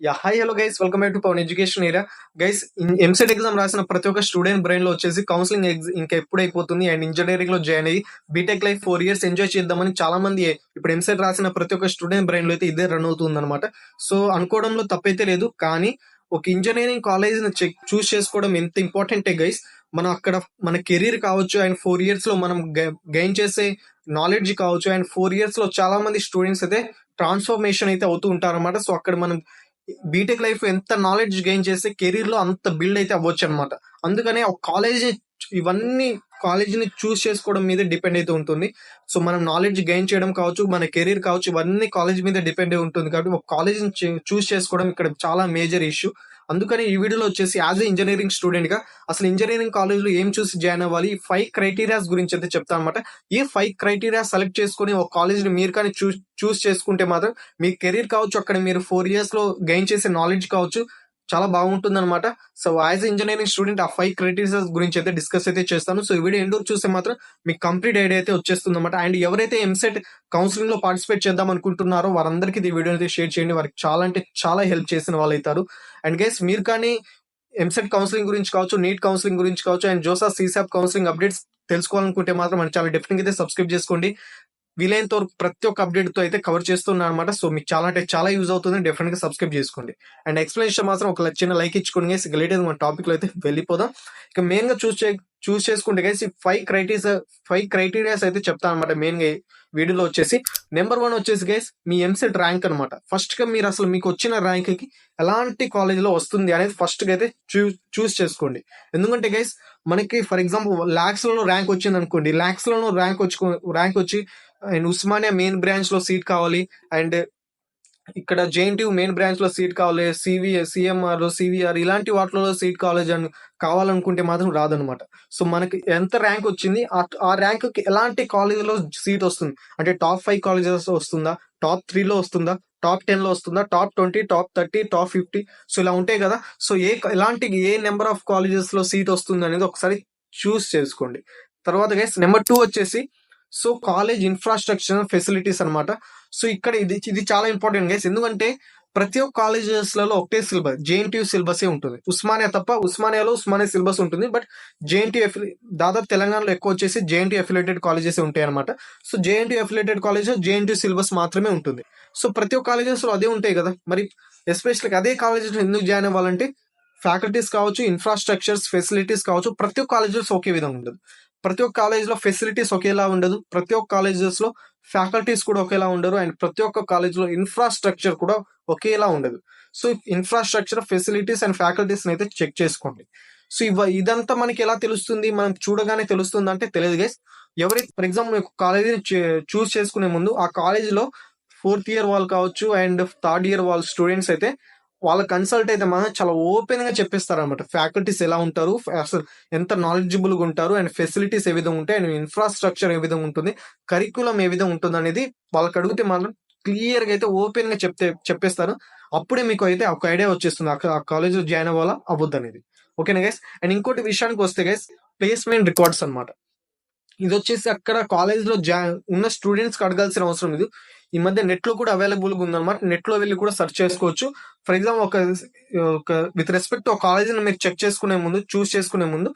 Hi hello guys, welcome back to Pawan education area. Guys, EAMCET exam రాసిన ప్రతి ఒక్క student brain లో వచ్చేసి కౌన్సిలింగ్ ఇంకా ఎప్పుడు అయిపోతుంది అండ్ ఇంజనీరింగ్ లో జాయిన్ అయ్యి బీటెక్ లైఫ్ 4 years ఎంజాయ్ చేద్దామని చాలా మంది ఇప్పుడు ఎంసెట్ రాసిన ప్రతి ఒక్క స్టూడెంట్ బ్రెయిన్ లో అయితే ఇదే రన్ అవుతుంది అనమాట. సో అనుకోవడంలో తప్పైతే లేదు, కానీ ఒక ఇంజనీరింగ్ కాలేజ్ చూస్ చేసుకోవడం ఎంత ఇంపార్టెంటే గైస్. మనం అక్కడ మన కెరీర్ కావచ్చు అండ్ 4 years లో మనం గెయిన్ చేసే నాలెడ్జ్ కావచ్చు అండ్ 4 years లో చాలా మంది స్టూడెంట్స్ అయితే ట్రాన్స్ఫర్మేషన్ అయితే అవుతూ ఉంటారు అనమాట. సో అక్కడ మనం బీటెక్ లైఫ్ ఎంత నాలెడ్జ్ గెయిన్ చేస్తే కెరీర్ లో అంత బిల్డ్ అయితే అవ్వచ్చు అనమాట. అందుకనే ఒక కాలేజ్ ఇవన్నీ కాలేజీని చూస్ చేసుకోవడం మీద డిపెండ్ అయితే ఉంటుంది. సో మనం నాలెడ్జ్ గెయిన్ చేయడం కావచ్చు, మన కెరీర్ కావచ్చు, ఇవన్నీ కాలేజ్ మీద డిపెండ్ అయి ఉంటుంది. కాబట్టి ఒక కాలేజీని చూస్ చేసుకోవడం ఇక్కడ చాలా మేజర్ ఇష్యూ. అందుకని ఈ వీడియోలో వచ్చేసి యాజ్ ఏ ఇంజనీరింగ్ స్టూడెంట్ గా అసలు ఇంజనీరింగ్ కాలేజ్ లో ఏం చూసి జాయిన్ అవ్వాలి, 5 criteria గురించి అయితే చెప్తాను అనమాట. ఈ 5 criteria సెలెక్ట్ చేసుకుని ఒక కాలేజ్ ని మీరు కానీ చూస్ చేసుకుంటే మాత్రం మీ కెరీర్ కావచ్చు, అక్కడ మీరు 4 years లో గెయిన్ చేసే నాలెడ్జ్ కావచ్చు, చాలా బాగుంటుంది అనమాట. సో యాజ్ ఇంజనీరింగ్ స్టూడెంట్ ఆ 5 criteria గురించి అయితే డిస్కస్ అయితే చేస్తాను. సో ఈ వీడియో ఎండ్ చూస్తే మాత్రం మీకు కంప్లీట్ ఐడియా అయితే వచ్చేస్తుంది అనమాట. అండ్ ఎవరైతే ఎంసెట్ కౌన్సిలింగ్ లో పార్టిసిపేట్ చేద్దాం అనుకుంటున్నారో వారందరికీ ఈ వీడియో అయితే షేర్ చేయండి. వారికి చాలా అంటే చాలా హెల్ప్ చేసిన వాళ్ళు అవుతారు. అండ్ గైస్, మీరు కానీ ఎంసెట్ కౌన్సిలింగ్ గురించి కావచ్చు, నీట్ కౌన్సిలింగ్ గురించి కావచ్చు అండ్ జోసా సీసాప్ కౌన్సిలింగ్ అప్డేట్స్ తెలుసుకోవాలనుకుంటే మాత్రం మన ఛానల్ డెఫినెట్ అయితే సబ్స్క్రైబ్ చేసుకోండి. వీలైనంత వరకు ప్రతి ఒక్క అప్డేట్ తో అయితే కవర్ చేస్తున్నాను అనమాట. సో మీకు చాలా అంటే చాలా యూజ్ అవుతుంది, డెఫినెట్ గా సబ్స్క్రైబ్ చేసుకోండి. అండ్ ఎక్స్ప్లెనేషన్ మాత్రం ఒక చిన్న లైక్ ఇచ్చుకోండి. లేట్ మన టాపిక్ లో అయితే వెళ్ళిపోదాం. ఇక మెయిన్ గా చూస్ చేసుకుంటే గైస్ ఈ 5 criteria అయితే చెప్తాను అనమాట. మెయిన్ గా వీడియోలో వచ్చేసి నెంబర్ 1 వచ్చేసి గైస్ మీ ఎంసెట్ ర్యాంక్ అనమాట. ఫస్ట్ గా మీరు అసలు మీకు వచ్చిన ర్యాంక్ కి ఎలాంటి కాలేజ్ లో వస్తుంది అనేది ఫస్ట్ గా అయితే చూస్ చేసుకోండి. ఎందుకంటే గైస్ మనకి ఫర్ ఎగ్జాంపుల్ లాక్స్ లో ర్యాంక్ వచ్చింది అనుకోండి, లాక్స్ లో ర్యాంక్ వచ్చి అండ్ ఉస్మానియా మెయిన్ బ్రాంచ్ లో సీట్ కావాలి అండ్ ఇక్కడ జేఎన్టీయూ మెయిన్ బ్రాంచ్ లో సీట్ కావాలి, సిఎంఆర్ సివిఆర్ ఇలాంటి వాటిలో సీట్ కావాలనుకుంటే మాత్రం రాదనమాట. సో మనకి ఎంత ర్యాంక్ వచ్చింది ఆ ర్యాంక్ కి ఎలాంటి కాలేజీలో సీట్ వస్తుంది అంటే టాప్ 5 కాలేజెస్ వస్తుందా, టాప్ 3 లో వస్తుందా, టాప్ 10 లో వస్తుందా, టాప్ 20, టాప్ 30, టాప్ 50, సో ఇలా ఉంటాయి కదా. So A number of colleges లో సీట్ వస్తుంది అనేది ఒకసారి చూస్ చేసుకోండి. తర్వాత గైస్ నెంబర్ 2 వచ్చేసి సో కాలేజ్ ఇన్ఫ్రాస్ట్రక్చర్ ఫెసిలిటీస్ అనమాట. సో ఇక్కడ ఇది చాలా ఇంపార్టెంట్ గైస్, ఎందుకంటే ప్రతి ఒక్క కాలేజెస్ లలో ఒకటే సిలబస్, జేఎన్టీయూ సిలబస్ ఉంటుంది. ఉస్మానియా తప్ప ఉస్మానియా సిలబస్ ఉంటుంది. బట్ జేఎన్టీయూ దాదాపు తెలంగాణలో ఎక్కువ వచ్చేసి జేఎన్టీయూ అఫిలియేటెడ్ కాలేజెస్ ఉంటాయి అనమాట. So JNTU affiliated colleges JNTU syllabus మాత్రమే ఉంటుంది. సో ప్రతి ఒక్క కాలేజెస్ లో అదే ఉంటాయి కదా. మరి ఎస్పెషల్లీ అదే కాలేజెస్ ఎందుకు జాయిన్ అవ్వాలంటే ఫ్యాకల్టీస్ కావచ్చు, ఇన్ఫ్రాస్ట్రక్చర్స్ ఫెసిలిటీస్ కావచ్చు, ప్రతి ఒక్క కాలేజెస్ ఒకే విధంగా ఉండదు. ప్రతి ఒక్క కాలేజ్ లో ఫెసిలిటీస్ ఒకేలా ఉండదు, ప్రతి ఒక్క కాలేజెస్ లో ఫ్యాకల్టీస్ కూడా ఒకేలా ఉండరు అండ్ ప్రతి ఒక్క కాలేజ్ లో ఇన్ఫ్రాస్ట్రక్చర్ కూడా ఒకేలా ఉండదు. So infrastructure facilities and faculties అయితే చెక్ చేసుకోండి. సో ఇదంతా మనకి ఎలా తెలుస్తుంది, మనం చూడగానే తెలుస్తుంది అంటే తెలియదు గైస్. ఎవరైతే ఫర్ ఎగ్జాంపుల్ కాలేజీని చూస్ చేసుకునే ముందు ఆ కాలేజ్ లో 4th year వాళ్ళు కావచ్చు అండ్ 3rd year వాళ్ళ స్టూడెంట్స్ అయితే వాళ్ళ కన్సల్ట్ అయితే మనం చాలా ఓపెన్ గా చెప్పిస్తారు అనమాట. ఫ్యాకల్టీస్ ఎలా ఉంటారు, అసలు ఎంత నాలెడ్జిబుల్ గా ఉంటారు అండ్ ఫెసిలిటీస్ ఏ విధంగా ఉంటాయి అండ్ ఇన్ఫ్రాస్ట్రక్చర్ ఏ విధంగా ఉంటుంది, కరిక్యులం ఏ విధంగా ఉంటుంది అనేది వాళ్ళకి అడిగితే మాత్రం క్లియర్ గా అయితే ఓపెన్ గా చెప్పేస్తారు. అప్పుడే మీకు అయితే ఒక ఐడియా వచ్చేస్తుంది ఆ కాలేజ్ లో జాయిన్ అవ్వాలా అవ్వద్దు అనేది. ఓకేనా గైస్. అండ్ ఇంకోటి విషయానికి వస్తే గైస్ ప్లేస్మెంట్ రికార్డ్స్ అనమాట. ఇది వచ్చేసి అక్కడ కాలేజ్ లో ఉన్న స్టూడెంట్స్ కి అడగాల్సిన అవసరం లేదు. ఈ మధ్య నెట్ లో కూడా అవైలబుల్ గా ఉందన్నమాట. నెట్ లో వెళ్ళి కూడా సెర్చ్ చేసుకోవచ్చు. ఫర్ ఎగ్జాంపుల్ ఒక విత్ రెస్పెక్ట్ ఒక కాలేజీని మీరు చెక్ చేసుకునే ముందు, చూస్ చేసుకునే ముందు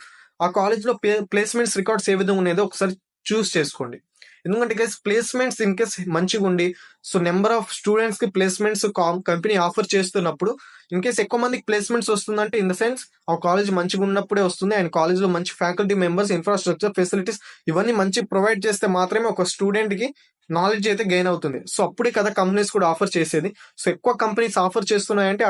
ఆ కాలేజ్ లో ప్లేస్మెంట్స్ రికార్డ్స్ ఏ విధంగా ఉన్నాయో ఒకసారి చూస్ చేసుకోండి. ఎందుకంటే కేస్ ప్లేస్మెంట్స్ ఇన్ కేస్ మంచిగా ఉండి సో నెంబర్ ఆఫ్ స్టూడెంట్స్ కి ప్లేస్మెంట్స్ కంపెనీ ఆఫర్ చేస్తున్నప్పుడు ఇన్ కేస్ ఎక్కువ మందికి ప్లేస్మెంట్స్ వస్తుందంటే ఇన్ ద సెన్స్ ఆ కాలేజ్ మంచిగా ఉన్నప్పుడే వస్తుంది అండ్ కాలేజ్ లో మంచి ఫ్యాకల్టీ మెంబర్స్, ఇన్ఫ్రాస్ట్రక్చర్ ఫెసిలిటీస్ ఇవన్నీ మంచి ప్రొవైడ్ చేస్తే మాత్రమే ఒక స్టూడెంట్ కి నాలెడ్జ్ అయితే గెయిన్ అవుతుంది. సో అప్పుడే కదా కంపెనీస్ కూడా ఆఫర్ చేసేది. సో ఎక్కువ కంపెనీస్ ఆఫర్ చేస్తున్నాయంటే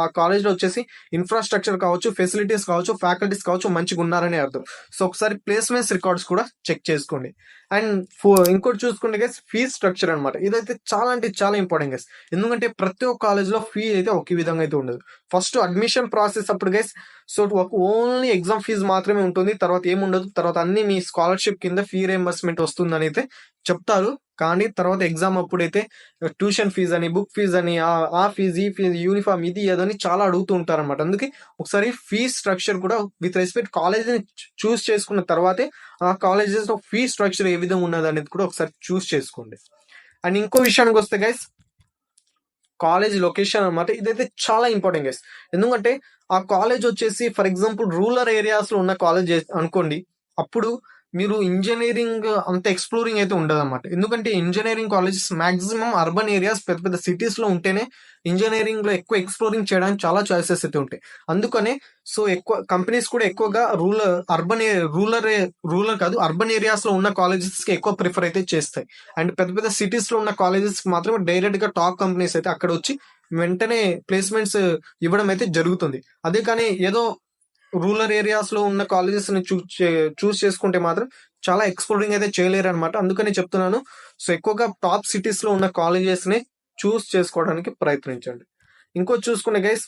ఆ కాలేజ్ లో వచ్చేసి ఇన్ఫ్రాస్ట్రక్చర్ కావచ్చు, ఫెసిలిటీస్ కావచ్చు, ఫ్యాకల్టీస్ కావచ్చు మంచిగా ఉన్నారని అర్థం. సో ఒకసారి ప్లేస్మెంట్స్ రికార్డ్స్ కూడా చెక్ చేసుకోండి. అండ్ ఇంకోటి చూసుకుంటే గైస్ ఫీజ్ స్ట్రక్చర్ అనమాట. ఇదైతే చాలా అంటే చాలా ఇంపార్టెంట్ గైస్. ఎందుకంటే ప్రతి ఒక్క కాలేజ్ లో ఫీ అయితే ఒకే విధంగా అయితే ఉండదు. ఫస్ట్ అడ్మిషన్ ప్రాసెస్ అప్పుడు guys so only exam fees మాత్రమే ఉంటుంది, తర్వాత ఏముండదు. తర్వాత అన్ని మీ స్కాలర్షిప్ కింద ఫీ రియంబర్స్మెంట్ వస్తుందని అయితే చెప్తారు. కానీ తర్వాత ఎగ్జామ్ అప్పుడైతే ట్యూషన్ ఫీజు అని, బుక్ ఫీజు అని, ఆ ఫీజు, ఈ ఫీజు, యూనిఫామ్ ఇది అదని చాలా అడుగుతూ ఉంటారు అనమాట. అందుకే ఒకసారి ఫీజ్ స్ట్రక్చర్ కూడా విత్ రెస్పెక్ట్ కాలేజ్ ని చూస్ చేసుకున్న తర్వాతే ఆ కాలేజెస్ లో ఫీ స్ట్రక్చర్ ఏ విధంగా ఉన్నది అనేది కూడా ఒకసారి చూస్ చేసుకోండి. అండ్ ఇంకో విషయానికి వస్తే గైస్ కాలేజ్ లొకేషన్ అన్నమాట. ఇదైతే చాలా ఇంపార్టెంట్ గైస్. ఎందుకంటే ఆ కాలేజ్ వచ్చేసి ఫర్ ఎగ్జాంపుల్ రూరల్ ఏరియాస్ లో ఉన్న కాలేజ్ అనుకోండి, అప్పుడు మీరు ఇంజినీరింగ్ అంత ఎక్స్‌ప్లోరింగ్ అయితే ఉండదన్నమాట. ఎందుకంటే engineering colleges maximum urban areas పెద్ద పెద్ద సిటీస్ లో ఉంటేనే ఇంజినీరింగ్ లో ఎక్కువ ఎక్స్‌ప్లోరింగ్ చేయడానికి చాలా చాయిసెస్ అయితే ఉంటాయి. అందుకనే సో ఎక్కువ కంపెనీస్ కూడా ఎక్కువగా రూరల్ కాదు అర్బన్ ఏరియాస్ లో ఉన్న కాలేజెస్ కి ఎక్కువ ప్రిఫర్ అయితే చేస్తాయి. అండ్ పెద్ద పెద్ద సిటీస్ లో ఉన్న కాలేజెస్ కి మాత్రమే డైరెక్ట్ గా టాప్ కంపెనీస్ అయితే అక్కడ వచ్చి వెంటనే ప్లేస్మెంట్స్ ఇవ్వడం అయితే జరుగుతుంది. అదే కానీ ఏదో రూరల్ ఏరియాస్ లో ఉన్న కాలేజెస్ ని చూస్ చేసుకుంటే మాత్రం చాలా ఎక్స్‌ప్లోరింగ్ అయితే చేయలేరు అనమాట. అందుకని చెప్తున్నాను. సో ఎక్కువగా టాప్ సిటీస్ లో ఉన్న కాలేజెస్ ని చూస్ చేసుకోవడానికి ప్రయత్నించండి. ఇంకోటి చూసుకుంటే గైస్,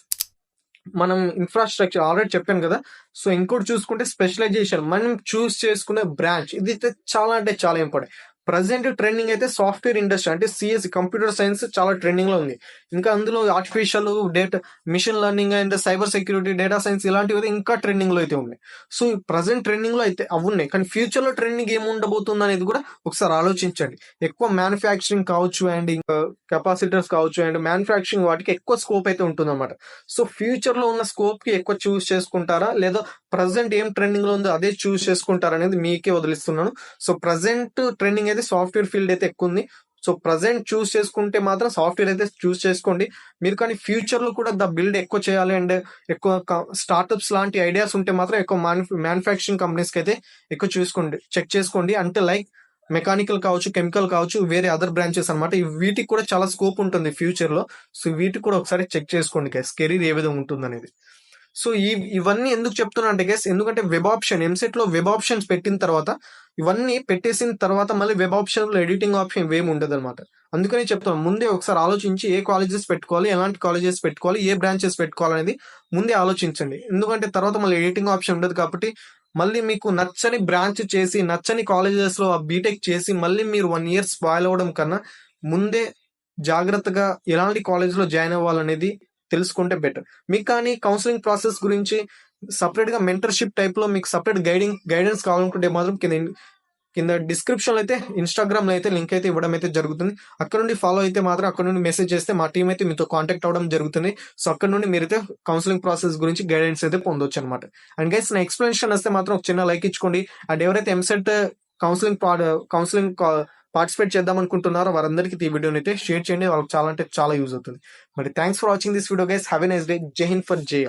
మనం ఇన్ఫ్రాస్ట్రక్చర్ ఆల్రెడీ చెప్పాను కదా. సో ఇంకోటి చూసుకుంటే స్పెషలైజేషన్, మనం చూస్ చేసుకునే బ్రాంచ్, ఇది అయితే చాలా అంటే చాలా ఇంపార్టెంట్. ప్రజెంట్ ట్రెండింగ్ అయితే సాఫ్ట్వేర్ ఇండస్ట్రీ అంటే సిఎస్సి కంప్యూటర్ సైన్స్ చాలా ట్రెండింగ్ లో ఉంది. ఇంకా అందులో artificial data, machine learning and cyber security, data science ఇలాంటివి అయితే ఇంకా ట్రెండింగ్ లో అయితే ఉన్నాయి. సో ప్రజెంట్ ట్రెండింగ్ లో అయితే అవి ఉన్నాయి. కానీ ఫ్యూచర్ లో ట్రెండింగ్ ఏమి ఉండబోతుంది అనేది కూడా ఒకసారి ఆలోచించండి. ఎక్కువ మ్యానుఫ్యాక్చరింగ్ కావచ్చు అండ్ ఇంకా కెపాసిటర్స్ కావచ్చు అండ్ మ్యానుఫ్యాక్చరింగ్ వాటికి ఎక్కువ స్కోప్ అయితే ఉంటుంది. సో ఫ్యూచర్ లో ఉన్న స్కోప్ కి ఎక్కువ చూస్ చేసుకుంటారా, లేదా ప్రజెంట్ ఏం ట్రెండింగ్ లో ఉందో అదే చూస్ చేసుకుంటారా అనేది మీకే వదిలిస్తున్నాను. సో ప్రజెంట్ ట్రెండింగ్ అయితే సాఫ్ట్వేర్ ఫీల్డ్ అయితే ఎక్కువ ఉంది. సో ప్రజెంట్ చూస్ చేసుకుంటే మాత్రం సాఫ్ట్వేర్ అయితే చూస్ చేసుకోండి. మీరు కానీ ఫ్యూచర్ లో కూడా బిల్డ్ ఎక్కువ చేయాలి అండ్ ఎక్కువ స్టార్ట్అప్స్ లాంటి ఐడియాస్ ఉంటే మాత్రం ఎక్కువ మ్యానుఫ్యాక్చరింగ్ కంపెనీస్ కి అయితే ఎక్కువ చూసుకోండి, చెక్ చేసుకోండి. అంటే లైక్ మెకానికల్ కావచ్చు, కెమికల్ కావచ్చు, వేరే అదర్ బ్రాంచెస్ అనమాట. వీటికి కూడా చాలా స్కోప్ ఉంటుంది ఫ్యూచర్ లో. సో వీటికి కూడా ఒకసారి చెక్ చేసుకోండి గైస్, కెరీర్ ఏ విధంగా ఉంటుంది అనేది. సో ఇవన్నీ ఎందుకు చెప్తున్నా అంటే గైస్, ఎందుకంటే వెబ్ ఆప్షన్ ఎంసెట్ లో వెబ్ ఆప్షన్స్ పెట్టిన తర్వాత, ఇవన్నీ పెట్టేసిన తర్వాత మళ్ళీ వెబ్ ఆప్షన్ లో ఎడిటింగ్ ఆప్షన్ ఏమి ఉండదు అనమాట. అందుకని చెప్తున్నాను, ముందే ఒకసారి ఆలోచించి ఏ కాలేజెస్ పెట్టుకోవాలి, ఎలాంటి కాలేజెస్ పెట్టుకోవాలి, ఏ బ్రాంచెస్ పెట్టుకోవాలి అనేది ముందే ఆలోచించండి. ఎందుకంటే తర్వాత మళ్ళీ ఎడిటింగ్ ఆప్షన్ ఉండదు కాబట్టి మళ్ళీ మీకు నచ్చని బ్రాంచ్ చేసి నచ్చని కాలేజెస్ లో బీటెక్ చేసి మళ్ళీ మీరు 1 year స్పాయిల్ అవ్వడం కన్నా ముందే జాగ్రత్తగా ఎలాంటి కాలేజ్ లో జాయిన్ అవ్వాలనేది తెలుసుకుంటే బెటర్. మీకు కానీ కౌన్సిలింగ్ ప్రాసెస్ గురించి సపరేట్ గా మెంటర్షిప్ టైప్ లో మీకు సపరేట్ గైడెన్స్ కావాలనుకుంటే మాత్రం కింద డిస్క్రిప్షన్ లో అయితే ఇన్స్టాగ్రామ్ లో అయితే లింక్ అయితే ఇవ్వడం అయితే జరుగుతుంది. అక్కడ నుండి ఫాలో అయితే మాత్రం అక్కడ నుండి మెసేజ్ చేస్తే మా టీం అయితే మీతో కాంటాక్ట్ అవ్వడం జరుగుతుంది. సో అక్కడ నుండి మీరైతే కౌన్సిలింగ్ ప్రాసెస్ గురించి గైడెన్స్ అయితే పొందొచ్చు అనమాట. అండ్ గైస్, నా ఎక్స్ప్లెనేషన్ వస్తే మాత్రం ఒక చిన్న లైక్ ఇచ్చుకోండి. అండ్ ఎవరైతే ఎంసెట్ కౌన్సిలింగ్ పార్టిసిపేట్ చేద్దాం అనుకుంటున్నారో వారందరికీ ఈ వీడియోని అయితే షేర్ చేయండి. వాళ్ళకి చాలా అంటే చాలా యూజ్ అవుతుంది. మరి thanks for watching this video guys. Have a nice day. జై హింద్ ఫర్ జయ.